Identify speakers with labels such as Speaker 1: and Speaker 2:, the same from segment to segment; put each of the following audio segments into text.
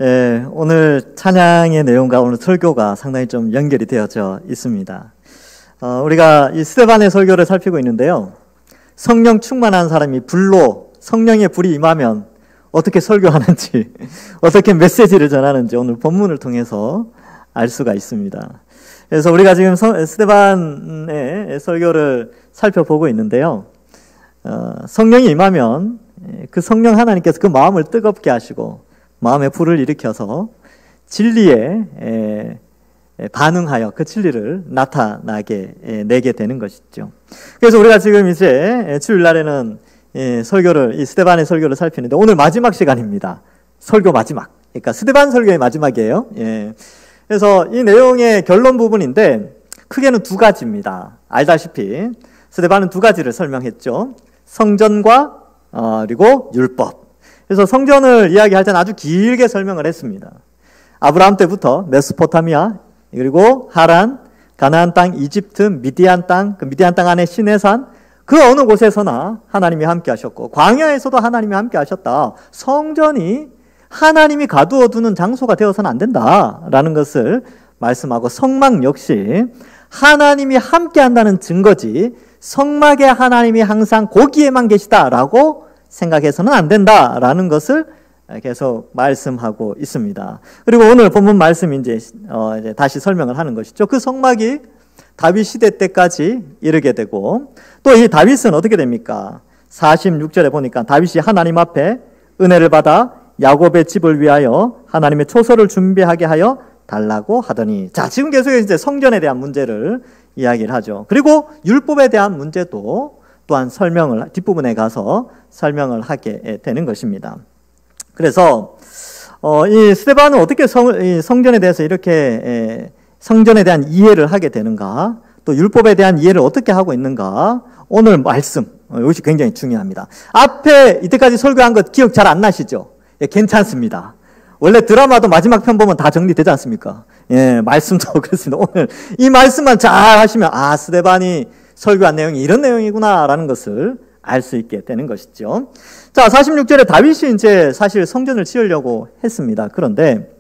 Speaker 1: 오늘 찬양의 내용과 오늘 설교가 상당히 좀 연결이 되어져 있습니다. 우리가 이 스데반의 설교를 살피고 있는데요. 성령 충만한 사람이 성령의 불이 임하면 어떻게 설교하는지, 어떻게 메시지를 전하는지 오늘 본문을 통해서 알 수가 있습니다. 그래서 우리가 지금 스데반의 설교를 살펴보고 있는데요. 성령이 임하면 그 성령 하나님께서 그 마음을 뜨겁게 하시고 마음의 불을 일으켜서 진리에 반응하여 그 진리를 나타나게 내게 되는 것이죠. 그래서 우리가 지금 이제 주일날에는 이 스데반의 설교를 살피는데 오늘 마지막 시간입니다. 설교 마지막. 그러니까 스데반 설교의 마지막이에요. 그래서 이 내용의 결론 부분인데 크게는 두 가지입니다. 알다시피 스데반은 두 가지를 설명했죠. 성전과 그리고 율법. 그래서 성전을 이야기할 때는 아주 길게 설명을 했습니다. 아브라함 때부터 메소포타미아, 그리고 하란, 가나안 땅, 이집트, 미디안 땅, 그 미디안 땅 안에 시내산, 그 어느 곳에서나 하나님이 함께 하셨고 광야에서도 하나님이 함께 하셨다. 성전이 하나님이 가두어 두는 장소가 되어서는 안 된다라는 것을 말씀하고 성막 역시 하나님이 함께 한다는 증거지 성막에 하나님이 항상 거기에만 계시다라고 생각해서는 안 된다라는 것을 계속 말씀하고 있습니다. 그리고 오늘 본문 말씀 이제 다시 설명을 하는 것이죠. 그 성막이 다윗 시대 때까지 이르게 되고 또 이 다윗은 어떻게 됩니까? 46절에 보니까 다윗이 하나님 앞에 은혜를 받아 야곱의 집을 위하여 하나님의 초소를 준비하게 하여 달라고 하더니 자 지금 계속 이제 성전에 대한 문제를 이야기를 하죠. 그리고 율법에 대한 문제도 또한 뒷부분에 가서 설명을 하게 되는 것입니다. 그래서 이 스데반은 어떻게 성전에 대해서 이렇게 성전에 대한 이해를 하게 되는가, 또 율법에 대한 이해를 어떻게 하고 있는가, 오늘 말씀 이것이 굉장히 중요합니다. 앞에 이때까지 설교한 것 기억 잘 안 나시죠? 괜찮습니다. 원래 드라마도 마지막 편 보면 다 정리되지 않습니까? 말씀도 그렇습니다. 오늘 이 말씀만 잘 하시면 스데반이 설교한 내용이 이런 내용이구나라는 것을 알 수 있게 되는 것이죠. 자, 46절에 다윗이 이제 사실 성전을 지으려고 했습니다. 그런데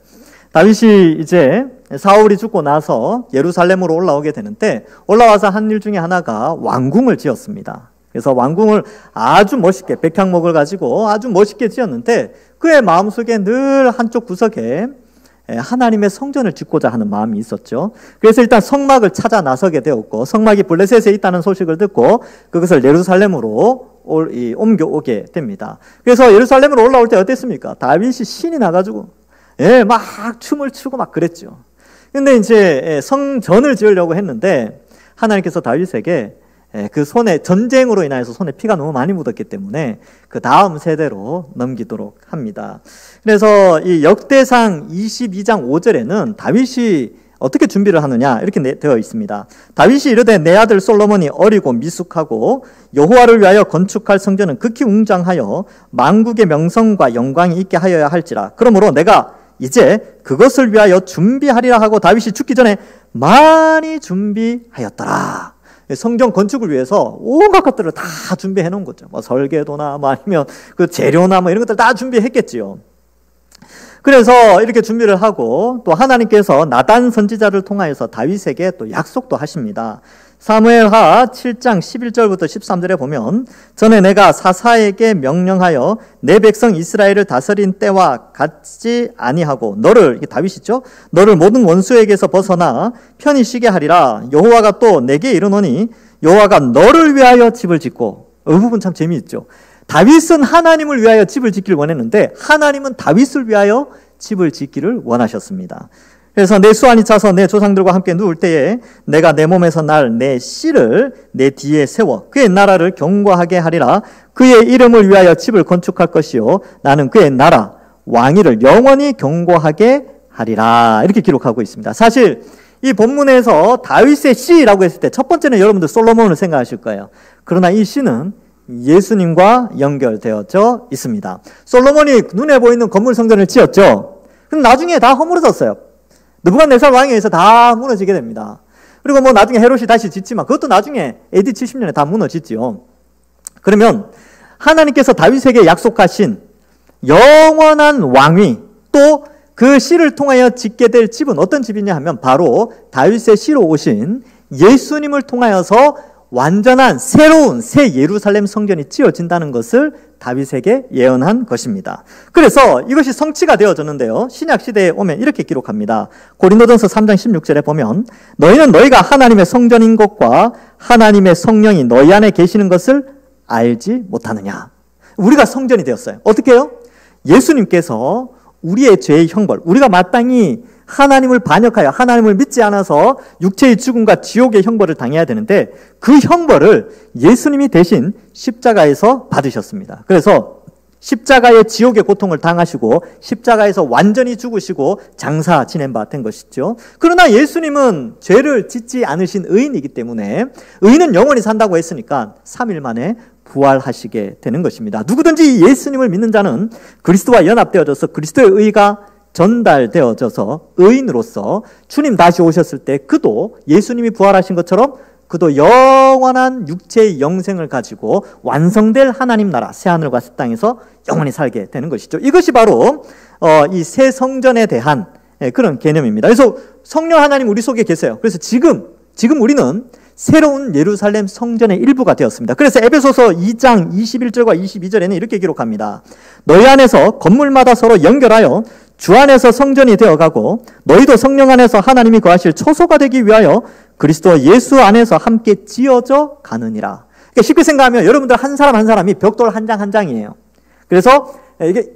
Speaker 1: 다윗이 이제 사울이 죽고 나서 예루살렘으로 올라오게 되는데 올라와서 한 일 중에 하나가 왕궁을 지었습니다. 그래서 왕궁을 아주 멋있게 백향목을 가지고 아주 멋있게 지었는데 그의 마음속에 늘 한쪽 구석에 하나님의 성전을 짓고자 하는 마음이 있었죠. 그래서 일단 성막을 찾아 나서게 되었고 성막이 블레셋에 있다는 소식을 듣고 그것을 예루살렘으로 옮겨오게 됩니다. 그래서 예루살렘으로 올라올 때 어땠습니까? 다윗이 신이 나가지고 막 춤을 추고 막 그랬죠. 근데 이제 성전을 지으려고 했는데 하나님께서 다윗에게 그 전쟁으로 인해서 손에 피가 너무 많이 묻었기 때문에 그 다음 세대로 넘기도록 합니다. 그래서 이 역대상 22장 5절에는 다윗이 어떻게 준비를 하느냐 이렇게 되어 있습니다. 다윗이 이르되 내 아들 솔로몬이 어리고 미숙하고 여호와를 위하여 건축할 성전은 극히 웅장하여 만국의 명성과 영광이 있게 하여야 할지라. 그러므로 내가 이제 그것을 위하여 준비하리라 하고 다윗이 죽기 전에 많이 준비하였더라. 성전 건축을 위해서 온갖 것들을 다 준비해 놓은 거죠. 설계도나 아니면 그 재료나 이런 것들 다 준비했겠지요. 그래서 이렇게 준비를 하고 또 하나님께서 나단 선지자를 통하여서 다윗에게 또 약속도 하십니다. 사무엘하 7장 11절부터 13절에 보면 전에 내가 사사에게 명령하여 내 백성 이스라엘을 다스린 때와 같지 아니하고 이게 다윗이죠? 너를 모든 원수에게서 벗어나 편히 쉬게 하리라. 여호와가 또 내게 이르노니 여호와가 너를 위하여 집을 짓고 이 부분 참 재미있죠. 다윗은 하나님을 위하여 집을 짓기를 원했는데 하나님은 다윗을 위하여 집을 짓기를 원하셨습니다. 그래서 내 수완이 차서 내 조상들과 함께 누울 때에 내가 내 몸에서 날 내 씨를 내 뒤에 세워 그의 나라를 견고하게 하리라. 그의 이름을 위하여 집을 건축할 것이요 나는 그의 나라 왕위를 영원히 견고하게 하리라. 이렇게 기록하고 있습니다. 사실 이 본문에서 다윗의 씨라고 했을 때 첫 번째는 여러분들 솔로몬을 생각하실 거예요. 그러나 이 씨는 예수님과 연결되어져 있습니다. 솔로몬이 눈에 보이는 건물 성전을 지었죠. 근데 나중에 다 허물어졌어요. 느부갓네살 왕에 의해서 다 무너지게 됩니다. 그리고 나중에 헤롯이 다시 짓지만 그것도 나중에 AD 70년에 다 무너지지요. 그러면 하나님께서 다윗에게 약속하신 영원한 왕위 또 그 씨를 통하여 짓게 될 집은 어떤 집이냐 하면 바로 다윗의 씨로 오신 예수님을 통하여서 완전한 새로운 새 예루살렘 성전이 지어진다는 것을 다윗에게 예언한 것입니다. 그래서 이것이 성취가 되어졌는데요. 신약 시대에 오면 이렇게 기록합니다. 고린도전서 3장 16절에 보면 너희는 너희가 하나님의 성전인 것과 하나님의 성령이 너희 안에 계시는 것을 알지 못하느냐. 우리가 성전이 되었어요. 어떻게 해요? 예수님께서 우리의 죄의 형벌, 우리가 마땅히 하나님을 반역하여 하나님을 믿지 않아서 육체의 죽음과 지옥의 형벌을 당해야 되는데 그 형벌을 예수님이 대신 십자가에서 받으셨습니다. 그래서 십자가의 지옥의 고통을 당하시고 십자가에서 완전히 죽으시고 장사 지낸 바 된 것이죠. 그러나 예수님은 죄를 짓지 않으신 의인이기 때문에 의인은 영원히 산다고 했으니까 3일 만에 부활하시게 되는 것입니다. 누구든지 예수님을 믿는 자는 그리스도와 연합되어져서 그리스도의 의가 전달되어져서 의인으로서 주님 다시 오셨을 때 그도 예수님이 부활하신 것처럼 그도 영원한 육체의 영생을 가지고 완성될 하나님 나라 새하늘과 새 땅에서 영원히 살게 되는 것이죠. 이것이 바로 이 새 성전에 대한 그런 개념입니다. 그래서 성령 하나님 우리 속에 계세요. 그래서 지금 우리는 새로운 예루살렘 성전의 일부가 되었습니다. 그래서 에베소서 2장 21절과 22절에는 이렇게 기록합니다. 너희 안에서 건물마다 서로 연결하여 주 안에서 성전이 되어가고 너희도 성령 안에서 하나님이 거하실 초소가 되기 위하여 그리스도 예수 안에서 함께 지어져 가느니라. 그러니까 쉽게 생각하면 여러분들 한 사람 한 사람이 벽돌 한 장 한 장이에요. 그래서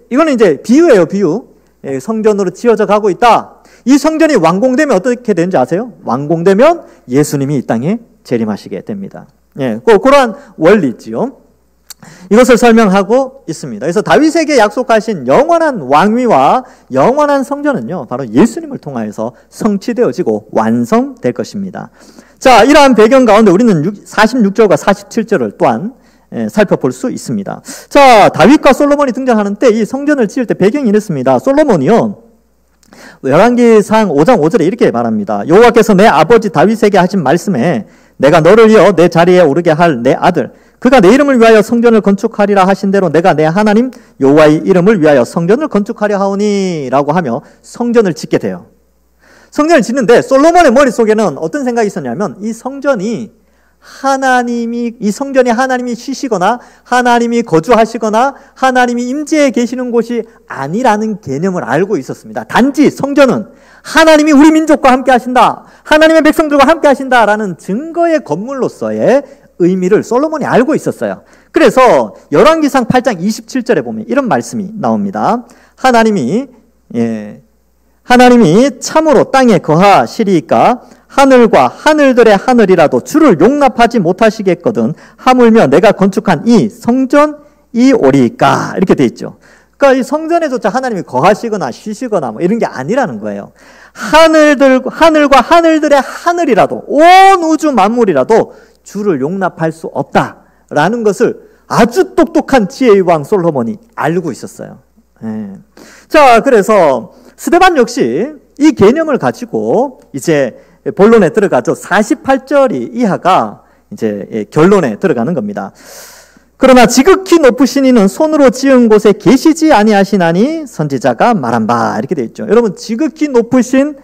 Speaker 1: 이거는 이제 비유예요, 비유. 성전으로 지어져 가고 있다. 이 성전이 완공되면 어떻게 되는지 아세요? 완공되면 예수님이 이 땅에 재림하시게 됩니다. 그러한 원리지요. 이것을 설명하고 있습니다. 그래서 다윗에게 약속하신 영원한 왕위와 영원한 성전은요, 바로 예수님을 통하여서 성취되어지고 완성될 것입니다. 자, 이러한 배경 가운데 우리는 46절과 47절을 또한 살펴볼 수 있습니다. 자, 다윗과 솔로몬이 등장하는 때 이 성전을 지을 때 배경이 이렇습니다. 솔로몬이요, 열왕기상 5장 5절에 이렇게 말합니다. 여호와께서 내 아버지 다윗에게 하신 말씀에 내가 너를 이어 내 자리에 오르게 할 내 아들 그가 내 이름을 위하여 성전을 건축하리라 하신 대로 내가 내 하나님 여호와의 이름을 위하여 성전을 건축하려 하오니 라고 하며 성전을 짓게 돼요. 성전을 짓는데 솔로몬의 머릿속에는 어떤 생각이 있었냐면 이 성전이 하나님이 쉬시거나 하나님이 거주하시거나 하나님이 임재해 계시는 곳이 아니라는 개념을 알고 있었습니다. 단지 성전은 하나님이 우리 민족과 함께 하신다, 하나님의 백성들과 함께 하신다라는 증거의 건물로서의 의미를 솔로몬이 알고 있었어요. 그래서 열왕기상 8장 27절에 보면 이런 말씀이 나옵니다. 하나님이 참으로 땅에 거하시리이까 하늘과 하늘들의 하늘이라도 주를 용납하지 못하시겠거든 하물며 내가 건축한 이 성전이 오리이까. 이렇게 돼 있죠. 그러니까 이 성전에조차 하나님이 거하시거나 쉬시거나 뭐 이런 게 아니라는 거예요. 하늘과 하늘들의 하늘이라도 온 우주 만물이라도 주를 용납할 수 없다라는 것을 아주 똑똑한 지혜의 왕 솔로몬이 알고 있었어요. 자, 그래서 스데반 역시 이 개념을 가지고 이제 본론에 들어가죠. 48절이 이하가 이제 결론에 들어가는 겁니다. 그러나 지극히 높으신 이는 손으로 지은 곳에 계시지 아니하시나니 선지자가 말한 바. 이렇게 되어 있죠. 여러분, 지극히 높으신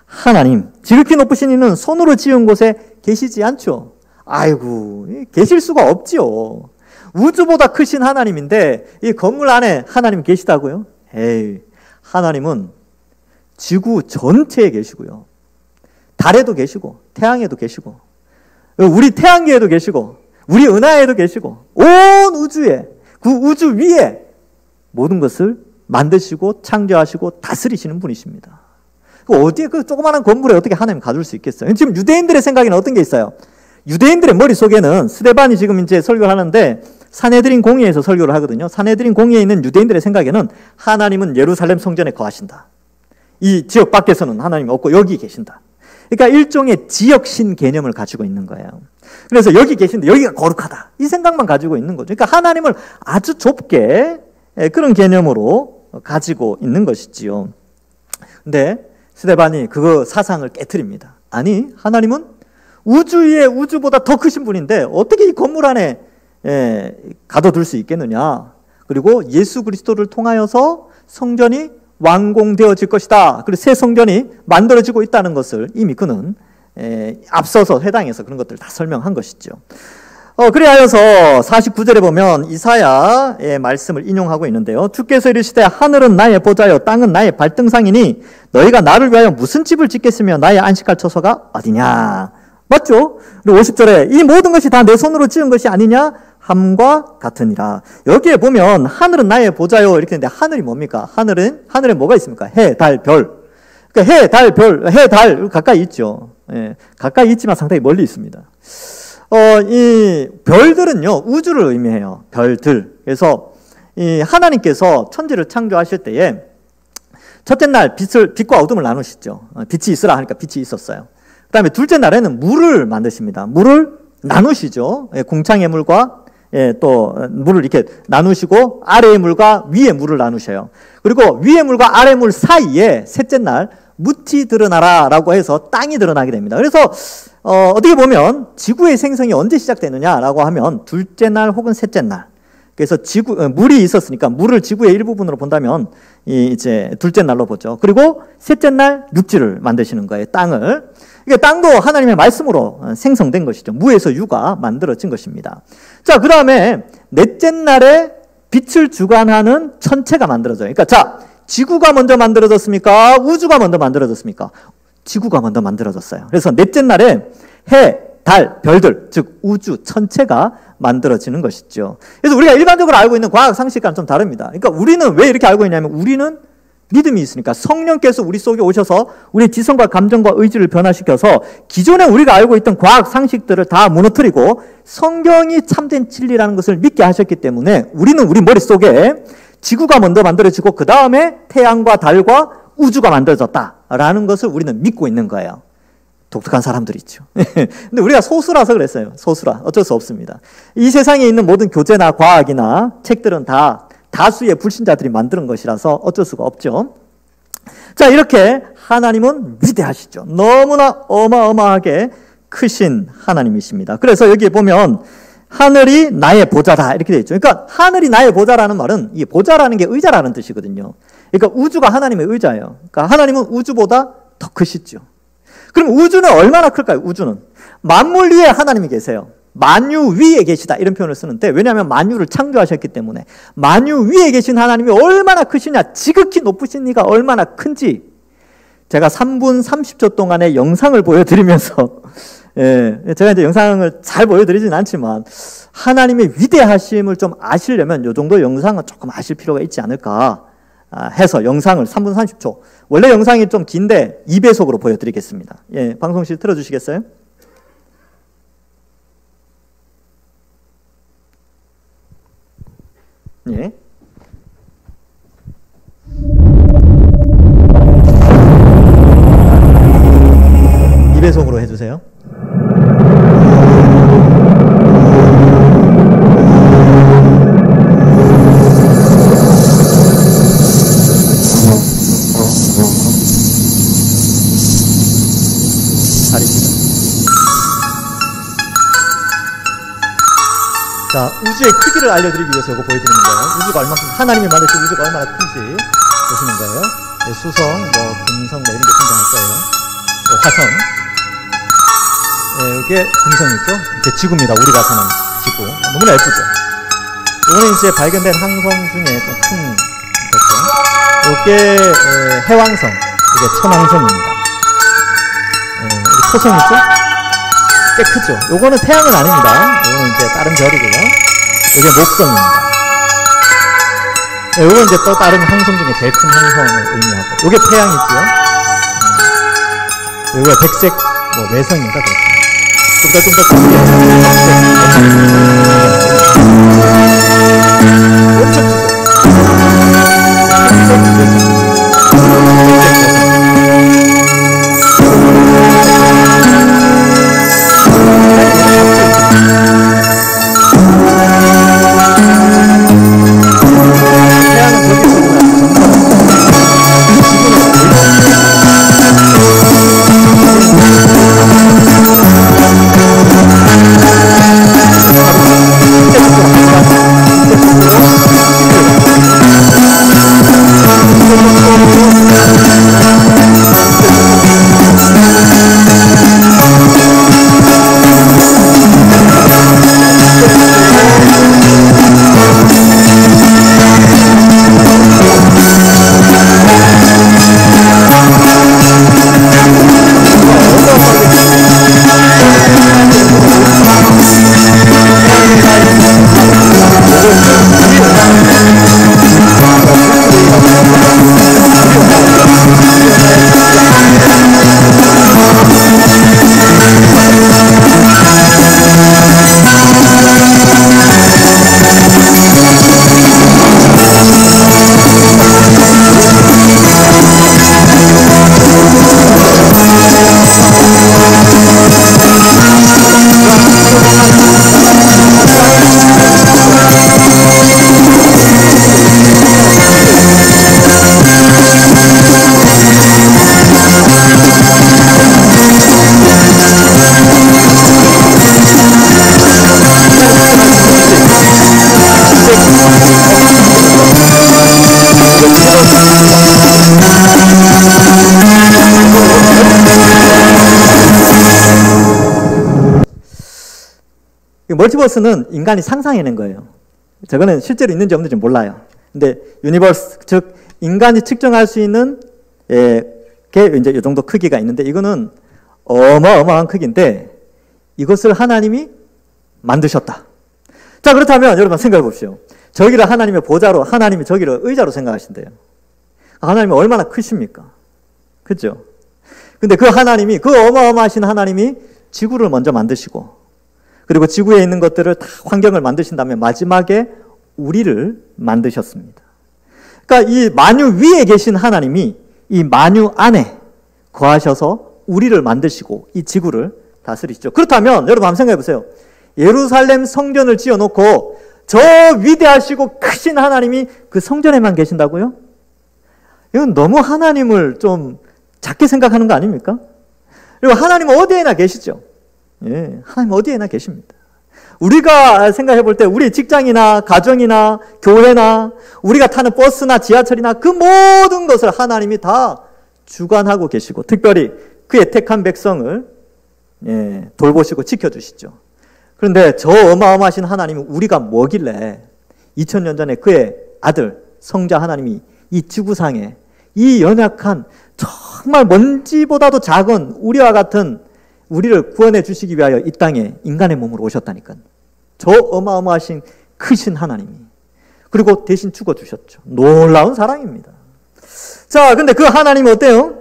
Speaker 1: 하나님, 지극히 높으신 이는 손으로 지은 곳에 계시지 않죠. 아이고, 계실 수가 없지요. 우주보다 크신 하나님인데 이 건물 안에 하나님 계시다고요? 에이, 하나님은 지구 전체에 계시고요, 달에도 계시고 태양에도 계시고 우리 태양계에도 계시고 우리 은하에도 계시고 온 우주에, 그 우주 위에 모든 것을 만드시고 창조하시고 다스리시는 분이십니다. 어디에 그 조그마한 건물에 어떻게 하나님 가둘 수 있겠어요? 지금 유대인들의 생각에는 어떤 게 있어요? 유대인들의 머릿속에는 스데반이 지금 이제 설교를 하는데 산헤드린 공의에서 설교를 하거든요. 산헤드린 공의에 있는 유대인들의 생각에는 하나님은 예루살렘 성전에 거하신다. 이 지역 밖에서는 하나님이 없고 여기 계신다. 그러니까 일종의 지역신 개념을 가지고 있는 거예요. 그래서 여기 계신데 여기가 거룩하다, 이 생각만 가지고 있는 거죠. 그러니까 하나님을 아주 좁게 그런 개념으로 가지고 있는 것이지요. 근데 스데반이 그 사상을 깨트립니다. 아니, 하나님은 우주 위에 우주보다 더 크신 분인데 어떻게 이 건물 안에 가둬둘 수 있겠느냐. 그리고 예수 그리스도를 통하여서 성전이 완공되어질 것이다. 그리고 새 성전이 만들어지고 있다는 것을 이미 그는 앞서서 회당에서 그런 것들을 다 설명한 것이죠. 그리하여서 49절에 보면 이사야의 말씀을 인용하고 있는데요. 주께서 이르시되 하늘은 나의 보좌요 땅은 나의 발등상이니 너희가 나를 위하여 무슨 집을 짓겠으며 나의 안식할 처소가 어디냐. 맞죠? 그리고 50절에 이 모든 것이 다 내 손으로 지은 것이 아니냐 함과 같으니라. 여기에 보면 하늘은 나의 보좌요 이렇게 했는데 하늘이 뭡니까? 하늘에 뭐가 있습니까? 해, 달, 별. 그러니까 해, 달, 별, 해, 달 가까이 있죠. 예, 가까이 있지만 상당히 멀리 있습니다. 이 별들은요, 우주를 의미해요. 별들. 그래서 이 하나님께서 천지를 창조하실 때에 첫째 날 빛과 어둠을 나누시죠. 빛이 있으라 하니까 빛이 있었어요. 그 다음에 둘째 날에는 물을 만드십니다. 물을 나누시죠. 궁창의 물과 또 물을 이렇게 나누시고 아래의 물과 위의 물을 나누셔요. 그리고 위의 물과 아래 물 사이에 셋째 날 묻이 드러나라라고 해서 땅이 드러나게 됩니다. 그래서 어떻게 보면 지구의 생성이 언제 시작되느냐라고 하면 둘째 날 혹은 셋째 날. 그래서 물이 있었으니까 물을 지구의 일부분으로 본다면 이제 둘째 날로 보죠. 그리고 셋째 날 육지를 만드시는 거예요. 땅을. 이게 땅도 하나님의 말씀으로 생성된 것이죠. 무에서 유가 만들어진 것입니다. 자, 그 다음에 넷째 날에 빛을 주관하는 천체가 만들어져요. 그러니까 자, 지구가 먼저 만들어졌습니까? 우주가 먼저 만들어졌습니까? 지구가 먼저 만들어졌어요. 그래서 넷째 날에 해, 달, 별들, 즉 우주 천체가 만들어지는 것이죠. 그래서 우리가 일반적으로 알고 있는 과학 상식과는 좀 다릅니다. 그러니까 우리는 왜 이렇게 알고 있냐면 우리는 믿음이 있으니까 성령께서 우리 속에 오셔서 우리의 지성과 감정과 의지를 변화시켜서 기존에 우리가 알고 있던 과학 상식들을 다 무너뜨리고 성경이 참된 진리라는 것을 믿게 하셨기 때문에 우리는 우리 머릿속에 지구가 먼저 만들어지고 그 다음에 태양과 달과 우주가 만들어졌다라는 것을 우리는 믿고 있는 거예요. 독특한 사람들이죠. 근데 우리가 소수라서 그랬어요. 소수라. 어쩔 수 없습니다. 이 세상에 있는 모든 교재나 과학이나 책들은 다 다수의 불신자들이 만드는 것이라서 어쩔 수가 없죠. 자, 이렇게 하나님은 위대하시죠. 너무나 어마어마하게 크신 하나님이십니다. 그래서 여기에 보면 하늘이 나의 보좌다 이렇게 되어 있죠. 그러니까 하늘이 나의 보좌라는 말은 이 보좌라는 게 의자라는 뜻이거든요. 그러니까 우주가 하나님의 의자예요. 그러니까 하나님은 우주보다 더 크시죠. 그럼 우주는 얼마나 클까요? 우주는 만물 위에 하나님이 계세요. 만유 위에 계시다 이런 표현을 쓰는데 왜냐하면 만유를 창조하셨기 때문에 만유 위에 계신 하나님이 얼마나 크시냐, 지극히 높으신 이가 얼마나 큰지 제가 3분 30초 동안의 영상을 보여드리면서 제가 이제 영상을 잘 보여드리진 않지만 하나님의 위대하심을 좀 아시려면 이 정도 영상은 조금 아실 필요가 있지 않을까 해서 영상을 3분 30초 원래 영상이 좀 긴데 2배속으로 보여드리겠습니다. 방송실 틀어주시겠어요? 예. 배속으로 해주세요. 자, 우주의 크기를 알려드리기 위해서 이거 보여드리는 거예요. 우주가 얼마큼, 하나님이 만드신 우주가 얼마나 큰지 보시는 거예요. 수성, 금성, 이런 게 등장할 거예요. 화성. 이게 금성이죠. 이게 지구입니다. 우리가 사는 지구. 너무나 예쁘죠. 이거는 이제 발견된 항성 중에 좀 큰 거죠. 이게 해왕성, 이게 천왕성입니다. 토성 있죠? 꽤 크죠. 요거는 태양은 아닙니다. 요거는 이제 다른 별이고요. 이게 목성입니다. 요건 이제 또 다른 항성 중에 제일 큰 항성을 의미하고, 요게 태양이죠. 요게 백색 외성입니다. 좀 더 크게 엄청 크죠. 이 멀티버스는 인간이 상상해낸 거예요. 저거는 실제로 있는지 없는지 몰라요. 근데 유니버스, 즉 인간이 측정할 수 있는 게 이제 이 정도 크기가 있는데 이거는 어마어마한 크기인데 이것을 하나님이 만드셨다. 자, 그렇다면 여러분 생각해 보십시오. 저기를 하나님의 보좌로, 하나님이 저기를 의자로 생각하신대요. 하나님이 얼마나 크십니까? 그죠? 근데 그 하나님이, 그 어마어마하신 하나님이 지구를 먼저 만드시고, 그리고 지구에 있는 것들을 다 환경을 만드신 다음에 마지막에 우리를 만드셨습니다. 그러니까 이 만유 위에 계신 하나님이 이 만유 안에 거하셔서 우리를 만드시고 이 지구를 다스리시죠. 그렇다면 여러분 한번 생각해 보세요. 예루살렘 성전을 지어놓고 저 위대하시고 크신 하나님이 그 성전에만 계신다고요? 이건 너무 하나님을 좀 작게 생각하는 거 아닙니까? 그리고 하나님은 어디에나 계시죠. 예, 하나님 어디에나 계십니다. 우리가 생각해 볼 때 우리 직장이나 가정이나 교회나 우리가 타는 버스나 지하철이나 그 모든 것을 하나님이 다 주관하고 계시고 특별히 그의 택한 백성을 돌보시고 지켜주시죠. 그런데 저 어마어마하신 하나님은 우리가 뭐길래 2000년 전에 그의 아들 성자 하나님이 이 지구상에 이 연약한 정말 먼지보다도 작은 우리와 같은 우리를 구원해 주시기 위하여 이 땅에 인간의 몸으로 오셨다니까요. 저 어마어마하신 크신 하나님이. 그리고 대신 죽어주셨죠. 놀라운 사랑입니다. 자, 근데 그 하나님은 어때요?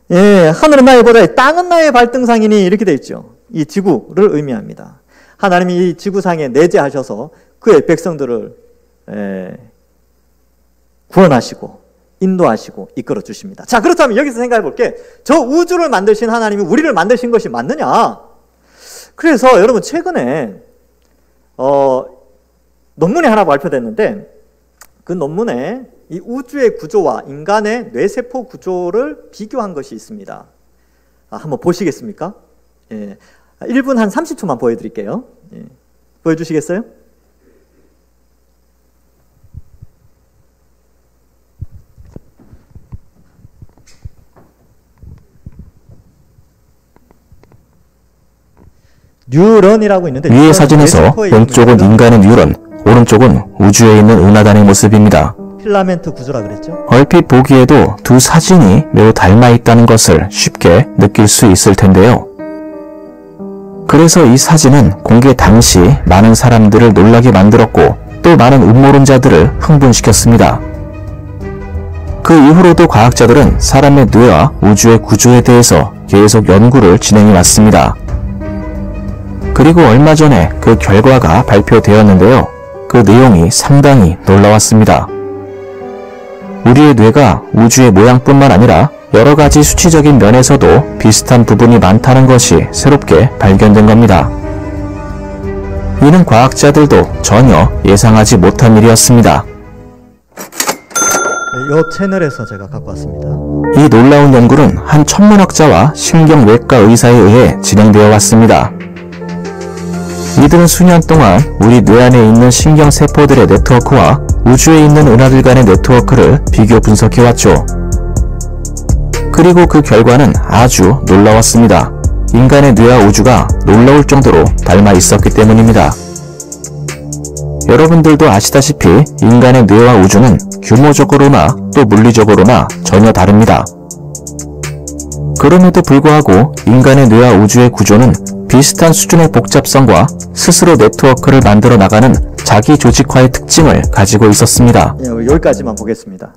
Speaker 1: 하늘은 나의 보좌, 땅은 나의 발등상이니 이렇게 되어 있죠. 이 지구를 의미합니다. 하나님이 이 지구상에 내재하셔서 그의 백성들을 구원하시고 인도하시고 이끌어 주십니다. 자, 그렇다면 여기서 생각해 볼게. 저 우주를 만드신 하나님이 우리를 만드신 것이 맞느냐? 그래서 여러분 최근에 논문이 하나 발표됐는데 그 논문에 이 우주의 구조와 인간의 뇌세포 구조를 비교한 것이 있습니다. 한번 보시겠습니까? 1분 한 30초만 보여드릴게요. 보여주시겠어요? 뉴런이라고 있는데
Speaker 2: 위의 사진에서 왼쪽은 인간의 뉴런, 오른쪽은 우주에 있는 은하단의 모습입니다.
Speaker 1: 필라멘트 구조라 그랬죠?
Speaker 2: 얼핏 보기에도 두 사진이 매우 닮아 있다는 것을 쉽게 느낄 수 있을 텐데요. 그래서 이 사진은 공개 당시 많은 사람들을 놀라게 만들었고 또 많은 음모론자들을 흥분시켰습니다. 그 이후로도 과학자들은 사람의 뇌와 우주의 구조에 대해서 계속 연구를 진행해 왔습니다. 그리고 얼마 전에 그 결과가 발표되었는데요. 그 내용이 상당히 놀라웠습니다. 우리의 뇌가 우주의 모양뿐만 아니라 여러 가지 수치적인 면에서도 비슷한 부분이 많다는 것이 새롭게 발견된 겁니다. 이는 과학자들도 전혀 예상하지 못한 일이었습니다.
Speaker 1: 이 채널에서 제가 갖고 왔습니다.
Speaker 2: 이 놀라운 연구는 한 천문학자와 신경외과 의사에 의해 진행되어 왔습니다. 이들은 수년 동안 우리 뇌 안에 있는 신경세포들의 네트워크와 우주에 있는 은하들 간의 네트워크를 비교 분석해왔죠. 그리고 그 결과는 아주 놀라웠습니다. 인간의 뇌와 우주가 놀라울 정도로 닮아 있었기 때문입니다. 여러분들도 아시다시피 인간의 뇌와 우주는 규모적으로나 또 물리적으로나 전혀 다릅니다. 그럼에도 불구하고 인간의 뇌와 우주의 구조는 비슷한 수준의 복잡성과 스스로 네트워크를 만들어 나가는 자기 조직화의 특징을 가지고 있었습니다.
Speaker 1: 여기까지만 보겠습니다.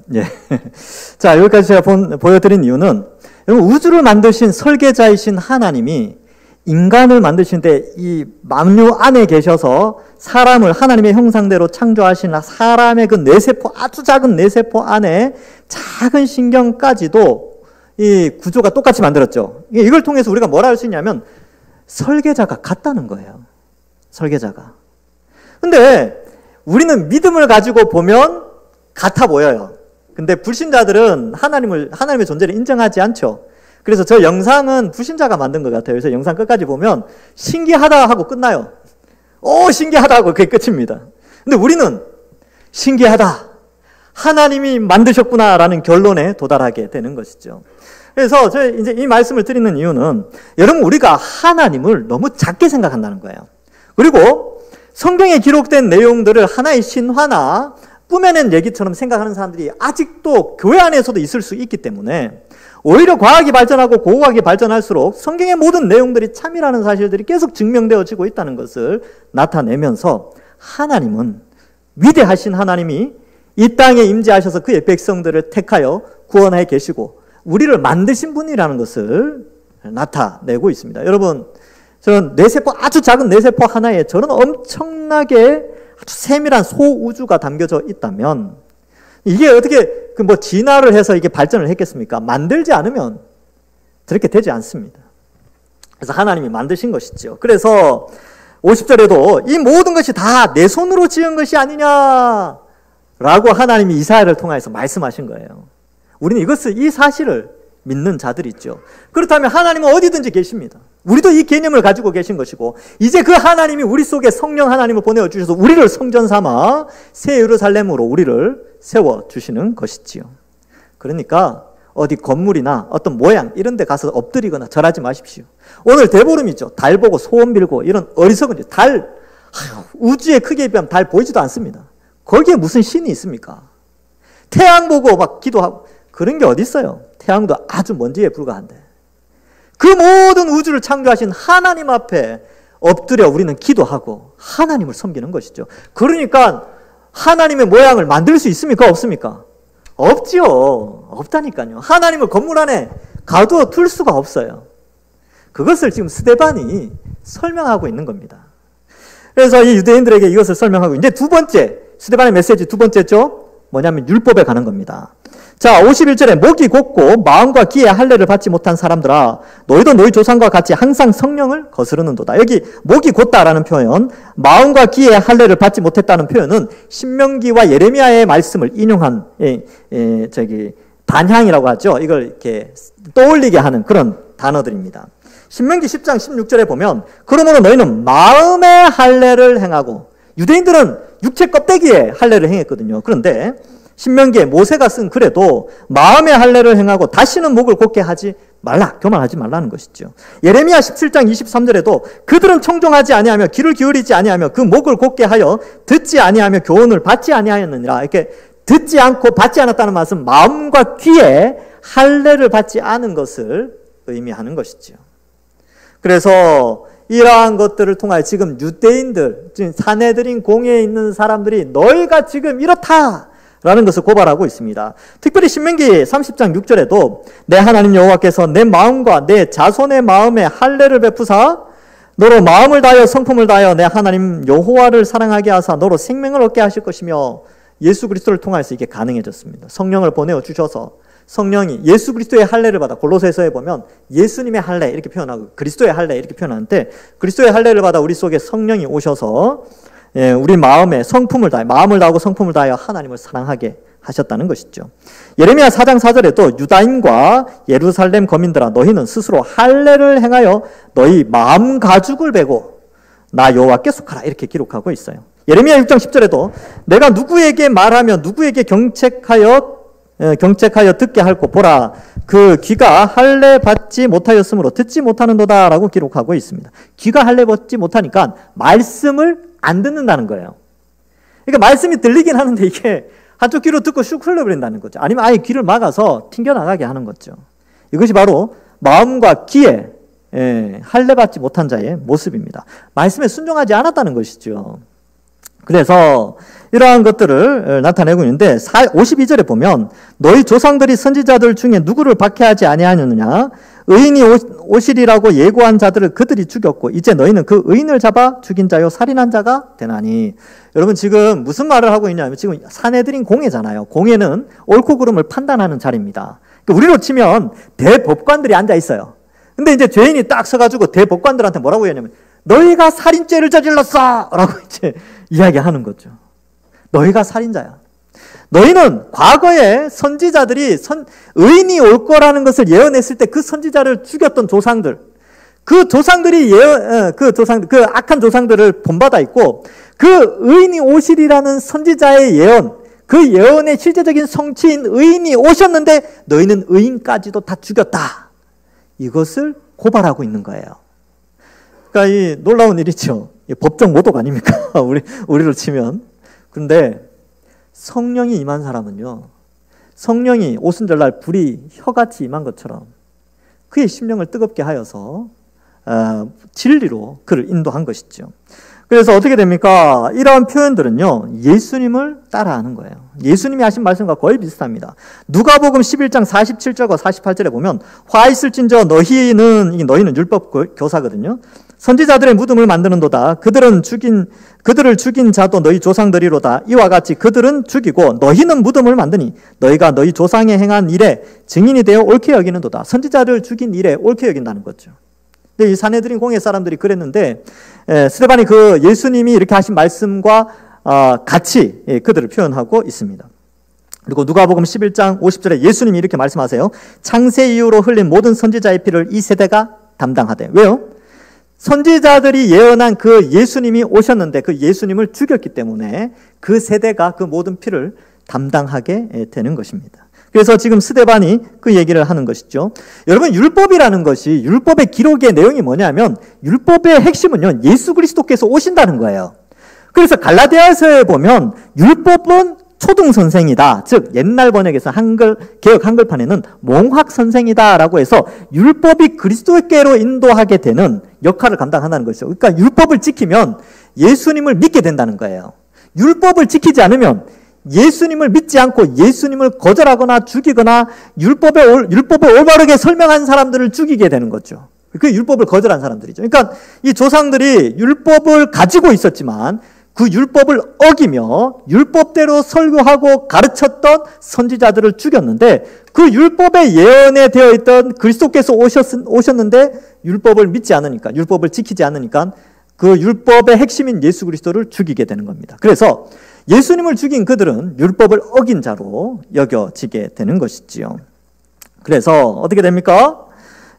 Speaker 1: 자, 여기까지 제가 보여드린 이유는 우주를 만드신 설계자이신 하나님이 인간을 만드시는데 이 만유 안에 계셔서 사람을 하나님의 형상대로 창조하신 사람의 그 뇌세포, 아주 작은 뇌세포 안에 작은 신경까지도 이 구조가 똑같이 만들었죠. 이걸 통해서 우리가 뭘 알 수 있냐면 설계자가 같다는 거예요. 설계자가. 근데 우리는 믿음을 가지고 보면 같아 보여요. 근데 불신자들은 하나님의 존재를 인정하지 않죠. 그래서 저 영상은 불신자가 만든 것 같아요. 그래서 영상 끝까지 보면 신기하다 하고 끝나요. 오, 신기하다 하고 그게 끝입니다. 근데 우리는 신기하다, 하나님이 만드셨구나라는 결론에 도달하게 되는 것이죠. 그래서 제가 이제 이 말씀을 드리는 이유는 여러분 우리가 하나님을 너무 작게 생각한다는 거예요. 그리고 성경에 기록된 내용들을 하나의 신화나 꾸며낸 얘기처럼 생각하는 사람들이 아직도 교회 안에서도 있을 수 있기 때문에 오히려 과학이 발전하고 고고학이 발전할수록 성경의 모든 내용들이 참이라는 사실들이 계속 증명되어지고 있다는 것을 나타내면서 하나님은 위대하신 하나님이 이 땅에 임재하셔서 그의 백성들을 택하여 구원해 계시고 우리를 만드신 분이라는 것을 나타내고 있습니다. 여러분, 저는 뇌세포, 아주 작은 뇌세포 하나에 저는 엄청나게 아주 세밀한 소우주가 담겨져 있다면 이게 어떻게 진화를 해서 이게 발전을 했겠습니까? 만들지 않으면 저렇게 되지 않습니다. 그래서 하나님이 만드신 것이죠. 그래서 50절에도 이 모든 것이 다 내 손으로 지은 것이 아니냐라고 하나님이 이사야를 통해서 말씀하신 거예요. 우리는 이 사실을 믿는 자들이 있죠. 그렇다면 하나님은 어디든지 계십니다. 우리도 이 개념을 가지고 계신 것이고 이제 그 하나님이 우리 속에 성령 하나님을 보내주셔서 우리를 성전 삼아 새 예루살렘으로 우리를 세워주시는 것이지요. 그러니까 어디 건물이나 어떤 모양 이런 데 가서 엎드리거나 절하지 마십시오. 오늘 대보름이죠. 달 보고 소원 빌고 이런 어리석은 짓. 우주의 크기에 비하면 달 보이지도 않습니다. 거기에 무슨 신이 있습니까? 태양 보고 막 기도하고 그런 게 어디 있어요? 태양도 아주 먼지에 불과한데 그 모든 우주를 창조하신 하나님 앞에 엎드려 우리는 기도하고 하나님을 섬기는 것이죠. 그러니까 하나님의 모양을 만들 수 있습니까? 없습니까? 없지요. 없다니까요. 하나님을 건물 안에 가두어 둘 수가 없어요. 그것을 지금 스데반이 설명하고 있는 겁니다. 그래서 이 유대인들에게 이것을 설명하고 이제 두 번째, 스데반의 메시지 두 번째죠. 뭐냐면 율법에 가는 겁니다. 자, 51절에 목이 곧고 마음과 귀에 할례를 받지 못한 사람들아 너희도 너희 조상과 같이 항상 성령을 거스르는도다. 여기 목이 곧다라는 표현, 마음과 귀에 할례를 받지 못했다는 표현은 신명기와 예레미야의 말씀을 인용한 반향이라고 하죠. 이걸 이렇게 떠올리게 하는 그런 단어들입니다. 신명기 10장 16절에 보면 그러므로 너희는 마음의 할례를 행하고 유대인들은 육체 껍데기에 할례를 행했거든요. 그런데 신명기에 모세가 쓴 글에도 마음의 할례를 행하고 다시는 목을 곧게 하지 말라, 교만하지 말라는 것이죠. 예레미야 17장 23절에도 그들은 청종하지 아니하며 귀를 기울이지 아니하며 그 목을 곧게 하여 듣지 아니하며 교훈을 받지 아니하였느니라. 이렇게 듣지 않고 받지 않았다는 말은 마음과 귀에 할례를 받지 않은 것을 의미하는 것이죠. 그래서 이러한 것들을 통하여 지금 유대인들, 지금 사내들인 공회에 있는 사람들이 너희가 지금 이렇다 라는 것을 고발하고 있습니다. 특별히 신명기 30장 6절에도 내 하나님 여호와께서 내 마음과 내 자손의 마음에 할례를 베푸사 너로 마음을 다하여 성품을 다하여 내 하나님 여호와를 사랑하게 하사 너로 생명을 얻게 하실 것이며 예수 그리스도를 통해서 이게 가능해졌습니다. 성령을 보내어 주셔서 성령이 예수 그리스도의 할례를 받아 골로새서에 보면 예수님의 할례 이렇게 표현하고 그리스도의 할례 이렇게 표현하는데 그리스도의 할례를 받아 우리 속에 성령이 오셔서 우리 마음에 성품을 다해 마음을 다하고 성품을 다하여 하나님을 사랑하게 하셨다는 것이죠. 예레미야 4장 4절에도 유다인과 예루살렘 거민들아 너희는 스스로 할례를 행하여 너희 마음 가죽을 베고 나 여호와께 속하라 이렇게 기록하고 있어요. 예레미야 6장 10절에도 내가 누구에게 말하며 누구에게 경책하여 듣게 할고 보라 그 귀가 할례 받지 못하였으므로 듣지 못하는도다 라고 기록하고 있습니다. 귀가 할례 받지 못하니까 말씀을 안 듣는다는 거예요. 그러니까 말씀이 들리긴 하는데 이게 한쪽 귀로 듣고 슉 흘러버린다는 거죠. 아니면 아예 귀를 막아서 튕겨나가게 하는 거죠. 이것이 바로 마음과 귀에 할례 받지 못한 자의 모습입니다. 말씀에 순종하지 않았다는 것이죠. 그래서 이러한 것들을 나타내고 있는데 52절에 보면 너희 조상들이 선지자들 중에 누구를 박해하지 아니하였느냐 의인이 오시리라고 예고한 자들을 그들이 죽였고 이제 너희는 그 의인을 잡아 죽인 자요 살인한 자가 되나니. 여러분 지금 무슨 말을 하고 있냐면 지금 사내들인 공회잖아요. 공회는 옳고 그름을 판단하는 자리입니다. 그러니까 우리로 치면 대법관들이 앉아 있어요. 근데 이제 죄인이 딱 서가지고 대법관들한테 뭐라고 했냐면 너희가 살인죄를 저질렀어! 라고 이제 이야기하는 거죠. 너희가 살인자야. 너희는 과거에 선지자들이 의인이 올 거라는 것을 예언했을 때 그 선지자를 죽였던 조상들, 그 조상들이 그 악한 조상들을 본받아 있고 그 의인이 오시리라는 선지자의 예언, 그 예언의 실제적인 성취인 의인이 오셨는데 너희는 의인까지도 다 죽였다. 이것을 고발하고 있는 거예요. 그러니까 이 놀라운 일이죠. 법정 모독 아닙니까? 우리로 치면. 근데 성령이 임한 사람은요, 성령이 오순절날 불이 혀같이 임한 것처럼 그의 심령을 뜨겁게 하여서 진리로 그를 인도한 것이죠. 그래서 어떻게 됩니까? 이러한 표현들은요, 예수님을 따라하는 거예요. 예수님이 하신 말씀과 거의 비슷합니다. 누가복음 11장 47절과 48절에 보면 화 있을진저 너희는 율법 교사거든요. 선지자들의 무덤을 만드는도다. 그들을 죽인 자도 너희 조상들이로다. 이와 같이 그들은 죽이고 너희는 무덤을 만드니 너희가 너희 조상이 행한 일에 증인이 되어 옳게 여기는도다. 선지자를 죽인 일에 옳게 여긴다는 거죠. 근데 이 산헤드린 공회 사람들이 그랬는데 스데반이 그 예수님이 이렇게 하신 말씀과 같이 그들을 표현하고 있습니다. 그리고 누가복음 11장 50절에 예수님이 이렇게 말씀하세요. 창세 이후로 흘린 모든 선지자의 피를 이 세대가 담당하되. 왜요? 선지자들이 예언한 그 예수님이 오셨는데 그 예수님을 죽였기 때문에 그 세대가 그 모든 피를 담당하게 되는 것입니다. 그래서 지금 스데반이 그 얘기를 하는 것이죠. 여러분, 율법이라는 것이, 율법의 기록의 내용이 뭐냐면 율법의 핵심은요, 예수 그리스도께서 오신다는 거예요. 그래서 갈라디아서에 보면 율법은 초등 선생이다. 즉 옛날 번역에서 개역 한글판에는 몽학 선생이다라고 해서 율법이 그리스도께로 인도하게 되는 역할을 감당한다는 것이죠. 그러니까 율법을 지키면 예수님을 믿게 된다는 거예요. 율법을 지키지 않으면 예수님을 믿지 않고 예수님을 거절하거나 죽이거나 율법을 올바르게 설명한 사람들을 죽이게 되는 거죠. 그 율법을 거절한 사람들이죠. 그러니까 이 조상들이 율법을 가지고 있었지만 그 율법을 어기며 율법대로 설교하고 가르쳤던 선지자들을 죽였는데 그 율법에 예언에 되어 있던 그리스도께서 오셨는데 율법을 믿지 않으니까, 율법을 지키지 않으니까 그 율법의 핵심인 예수 그리스도를 죽이게 되는 겁니다. 그래서 예수님을 죽인 그들은 율법을 어긴 자로 여겨지게 되는 것이지요. 그래서 어떻게 됩니까?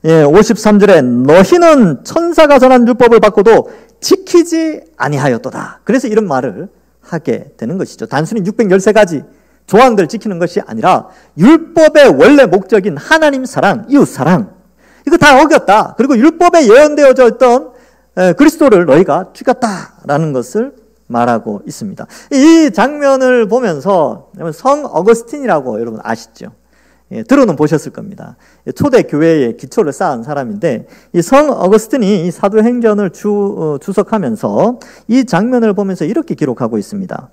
Speaker 1: 53절에 너희는 천사가 전한 율법을 받고도 지키지 아니하였도다. 그래서 이런 말을 하게 되는 것이죠. 단순히 613가지 조항들을 지키는 것이 아니라 율법의 원래 목적인 하나님 사랑, 이웃 사랑, 이거 다 어겼다. 그리고 율법에 예언되어져 있던 그리스도를 너희가 죽였다라는 것을 말하고 있습니다. 이 장면을 보면서 성 어거스틴이라고 여러분 아시죠? 들어는 보셨을 겁니다. 초대 교회의 기초를 쌓은 사람인데 이 성 어거스틴이 이 사도행전을 주석하면서 이 장면을 보면서 이렇게 기록하고 있습니다.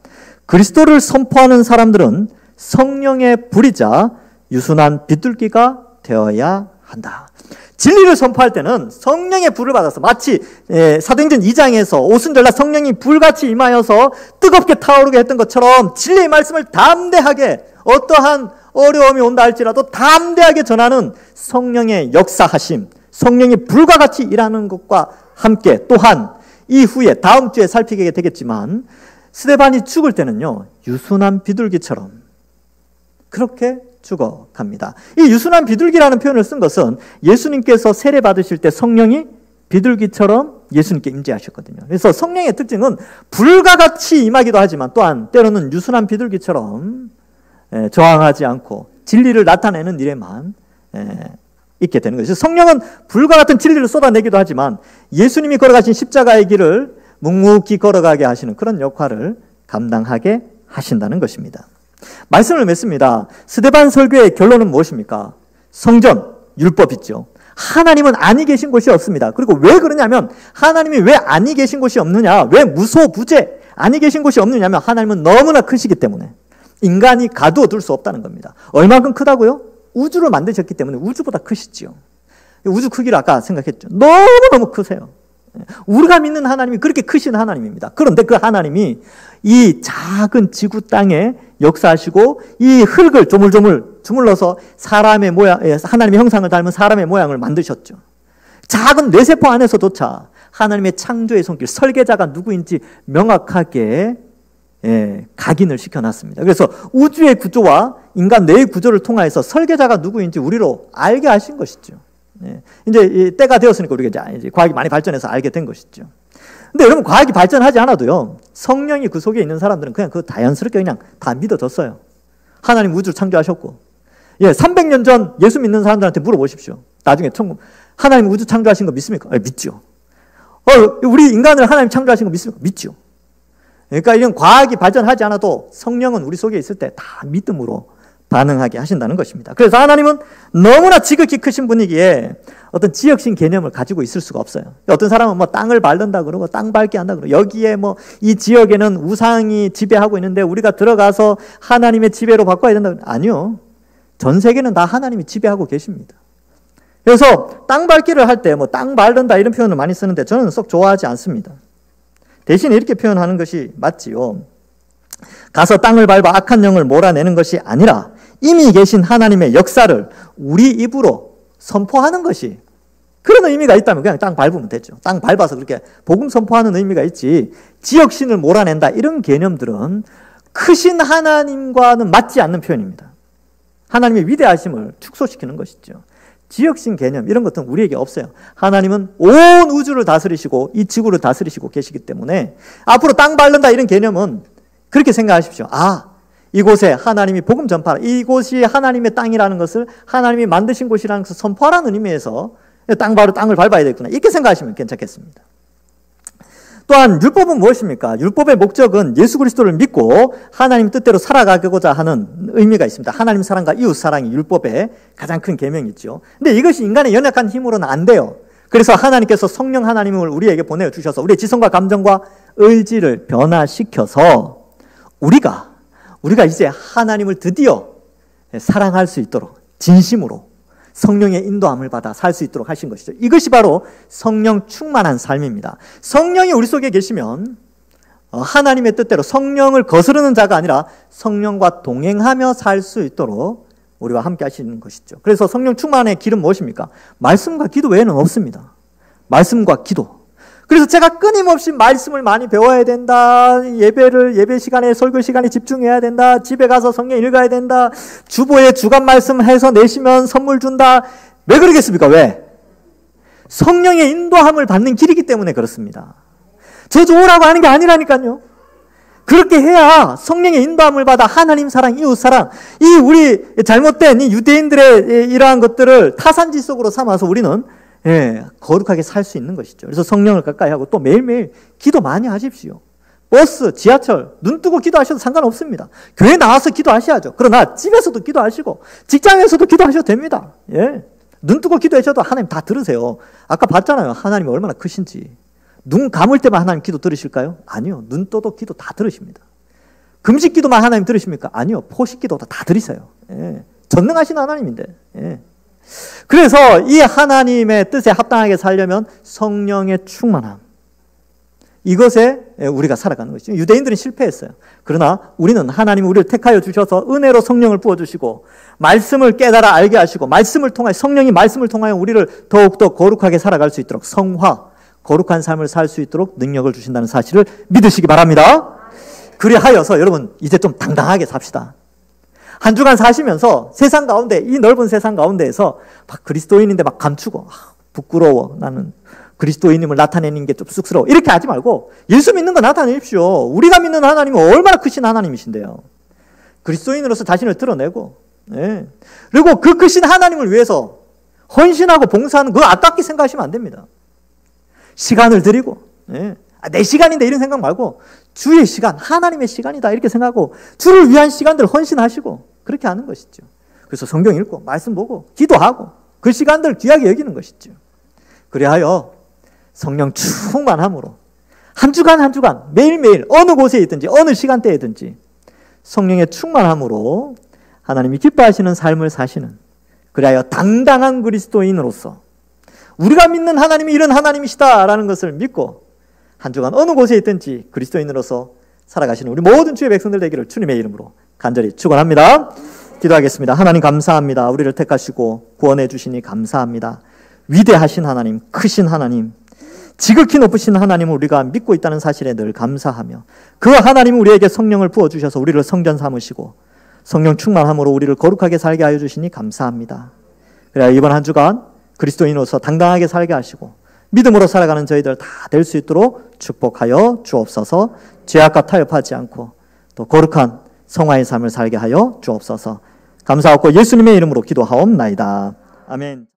Speaker 1: 그리스도를 선포하는 사람들은 성령의 불이자 유순한 비둘기가 되어야 한다. 진리를 선포할 때는 성령의 불을 받아서 마치 사도행전 2장에서 오순절날 성령이 불같이 임하여서 뜨겁게 타오르게 했던 것처럼 진리의 말씀을 담대하게 어떠한 어려움이 온다 할지라도 담대하게 전하는 성령의 역사하심, 성령이 불과 같이 일하는 것과 함께 또한 이후에 다음 주에 살피게 되겠지만 스데반이 죽을 때는요, 유순한 비둘기처럼 그렇게 죽어갑니다. 이 유순한 비둘기라는 표현을 쓴 것은 예수님께서 세례 받으실 때 성령이 비둘기처럼 예수님께 임재하셨거든요. 그래서 성령의 특징은 불과 같이 임하기도 하지만 또한 때로는 유순한 비둘기처럼 저항하지 않고 진리를 나타내는 일에만 있게 되는 것이죠. 성령은 불과 같은 진리를 쏟아내기도 하지만 예수님이 걸어가신 십자가의 길을 묵묵히 걸어가게 하시는 그런 역할을 감당하게 하신다는 것입니다. 말씀을 맺습니다. 스데반 설교의 결론은 무엇입니까? 성전, 율법 있죠. 하나님은 아니 계신 곳이 없습니다. 그리고 왜 그러냐면 하나님이 왜 아니 계신 곳이 없느냐, 왜 무소부재 아니 계신 곳이 없느냐면 하나님은 너무나 크시기 때문에 인간이 가두어 둘 수 없다는 겁니다. 얼마큼 크다고요? 우주를 만드셨기 때문에 우주보다 크시지요. 우주 크기를 아까 생각했죠. 너무너무 크세요. 우리가 믿는 하나님이 그렇게 크신 하나님입니다. 그런데 그 하나님이 이 작은 지구 땅에 역사하시고 이 흙을 조물조물 주물러서 사람의 모양, 하나님의 형상을 닮은 사람의 모양을 만드셨죠. 작은 뇌세포 안에서조차 하나님의 창조의 손길, 설계자가 누구인지 명확하게 각인을 시켜놨습니다. 그래서 우주의 구조와 인간 뇌의 구조를 통해서 설계자가 누구인지 우리로 알게 하신 것이죠. 이제 때가 되었으니까 우리가 이제 과학이 많이 발전해서 알게 된 것이죠. 근데 여러분, 과학이 발전하지 않아도요, 성령이 그 속에 있는 사람들은 그냥 그 자연스럽게 그냥 다 믿어졌어요. 하나님 우주를 창조하셨고, 300년 전 예수 믿는 사람들한테 물어보십시오. 나중에 하나님 우주 창조하신 거 믿습니까? 믿죠. 우리 인간을 하나님 창조하신 거 믿습니까? 믿죠. 그러니까 이런 과학이 발전하지 않아도 성령은 우리 속에 있을 때 다 믿음으로 반응하게 하신다는 것입니다. 그래서 하나님은 너무나 지극히 크신 분이기에 어떤 지역신 개념을 가지고 있을 수가 없어요. 어떤 사람은 뭐 땅을 밟는다 그러고 땅 밟게 한다 그러고 여기에 뭐 이 지역에는 우상이 지배하고 있는데 우리가 들어가서 하나님의 지배로 바꿔야 된다. 아니요. 전 세계는 다 하나님이 지배하고 계십니다. 그래서 땅 밟기를 할 때 뭐 땅 밟는다 이런 표현을 많이 쓰는데 저는 썩 좋아하지 않습니다. 대신 이렇게 표현하는 것이 맞지요. 가서 땅을 밟아 악한 영을 몰아내는 것이 아니라 이미 계신 하나님의 역사를 우리 입으로 선포하는 것이 그런 의미가 있다면 그냥 땅 밟으면 되죠. 땅 밟아서 그렇게 복음 선포하는 의미가 있지 지역신을 몰아낸다 이런 개념들은 크신 하나님과는 맞지 않는 표현입니다. 하나님의 위대하심을 축소시키는 것이죠. 지역신 개념 이런 것들은 우리에게 없어요. 하나님은 온 우주를 다스리시고 이 지구를 다스리시고 계시기 때문에 앞으로 땅 밟는다 이런 개념은 그렇게 생각하십시오. 이곳에 하나님이 복음 전파라. 이곳이 하나님의 땅이라는 것을 하나님이 만드신 곳이라는 것을 선포하라는 의미에서 땅을 밟아야 되겠구나. 이렇게 생각하시면 괜찮겠습니다. 또한 율법은 무엇입니까? 율법의 목적은 예수 그리스도를 믿고 하나님 뜻대로 살아가고자 하는 의미가 있습니다. 하나님 사랑과 이웃 사랑이 율법의 가장 큰 계명이죠. 근데 이것이 인간의 연약한 힘으로는 안 돼요. 그래서 하나님께서 성령 하나님을 우리에게 보내주셔서 우리의 지성과 감정과 의지를 변화시켜서 우리가 이제 하나님을 드디어 사랑할 수 있도록 진심으로 성령의 인도함을 받아 살 수 있도록 하신 것이죠. 이것이 바로 성령 충만한 삶입니다. 성령이 우리 속에 계시면 하나님의 뜻대로 성령을 거스르는 자가 아니라 성령과 동행하며 살 수 있도록 우리와 함께 하시는 것이죠. 그래서 성령 충만의 길은 무엇입니까? 말씀과 기도 외에는 없습니다. 말씀과 기도. 그래서 제가 끊임없이 말씀을 많이 배워야 된다. 예배 시간에 설교 시간에 집중해야 된다. 집에 가서 성경 읽어야 된다. 주보에 주간 말씀 해서 내시면 선물 준다. 왜 그러겠습니까? 왜? 성령의 인도함을 받는 길이기 때문에 그렇습니다. 저주 오라고 하는 게 아니라니까요. 그렇게 해야 성령의 인도함을 받아 하나님 사랑, 이웃 사랑, 우리 잘못된 이 유대인들의 이러한 것들을 타산지 속으로 삼아서 우리는 거룩하게 살 수 있는 것이죠. 그래서 성령을 가까이 하고 또 매일매일 기도 많이 하십시오. 버스, 지하철, 눈 뜨고 기도하셔도 상관없습니다. 교회 나와서 기도하셔야죠. 그러나 집에서도 기도하시고 직장에서도 기도하셔도 됩니다. 눈 뜨고 기도하셔도 하나님 다 들으세요. 아까 봤잖아요. 하나님이 얼마나 크신지. 눈 감을 때만 하나님 기도 들으실까요? 아니요. 눈 떠도 기도 다 들으십니다. 금식 기도만 하나님 들으십니까? 아니요. 포식 기도도 다 들으세요. 전능하신 하나님인데. 그래서 이 하나님의 뜻에 합당하게 살려면 성령의 충만함, 이것에 우리가 살아가는 것이죠. 유대인들은 실패했어요. 그러나 우리는 하나님이 우리를 택하여 주셔서 은혜로 성령을 부어주시고 말씀을 깨달아 알게 하시고 성령이 말씀을 통하여 우리를 더욱더 거룩하게 살아갈 수 있도록 성화, 거룩한 삶을 살 수 있도록 능력을 주신다는 사실을 믿으시기 바랍니다. 그리하여서 여러분 이제 좀 당당하게 삽시다. 한 주간 사시면서 세상 가운데, 이 넓은 세상 가운데에서 막 그리스도인인데 막 감추고 부끄러워, 나는 그리스도인임을 나타내는 게 좀 쑥스러워, 이렇게 하지 말고 예수 믿는 거 나타내십시오. 우리가 믿는 하나님은 얼마나 크신 하나님이신데요. 그리스도인으로서 자신을 드러내고, 그리고 그 크신 하나님을 위해서 헌신하고 봉사하는 그거 아깝게 생각하시면 안 됩니다. 시간을 드리고, 내 시간인데 이런 생각 말고 주의 시간, 하나님의 시간이다 이렇게 생각하고 주를 위한 시간들 헌신하시고 그렇게 하는 것이죠. 그래서 성경 읽고 말씀 보고 기도하고 그 시간들 귀하게 여기는 것이죠. 그리하여 성령 충만함으로 한 주간 매일매일 어느 곳에 있든지 어느 시간대에든지 성령의 충만함으로 하나님이 기뻐하시는 삶을 사시는, 그리하여 당당한 그리스도인으로서 우리가 믿는 하나님이 이런 하나님이시다라는 것을 믿고 한 주간 어느 곳에 있든지 그리스도인으로서 살아가시는 우리 모든 주의 백성들 되기를 주님의 이름으로 간절히 축원합니다. 기도하겠습니다. 하나님 감사합니다. 우리를 택하시고 구원해 주시니 감사합니다. 위대하신 하나님, 크신 하나님, 지극히 높으신 하나님을 우리가 믿고 있다는 사실에 늘 감사하며 그 하나님은 우리에게 성령을 부어주셔서 우리를 성전 삼으시고 성령 충만함으로 우리를 거룩하게 살게 하여 주시니 감사합니다. 그래야 이번 한 주간 그리스도인으로서 당당하게 살게 하시고 믿음으로 살아가는 저희들 다 될 수 있도록 축복하여 주옵소서. 죄악과 타협하지 않고 또 거룩한 성화의 삶을 살게 하여 주옵소서. 감사하고 예수님의 이름으로 기도하옵나이다. 아멘.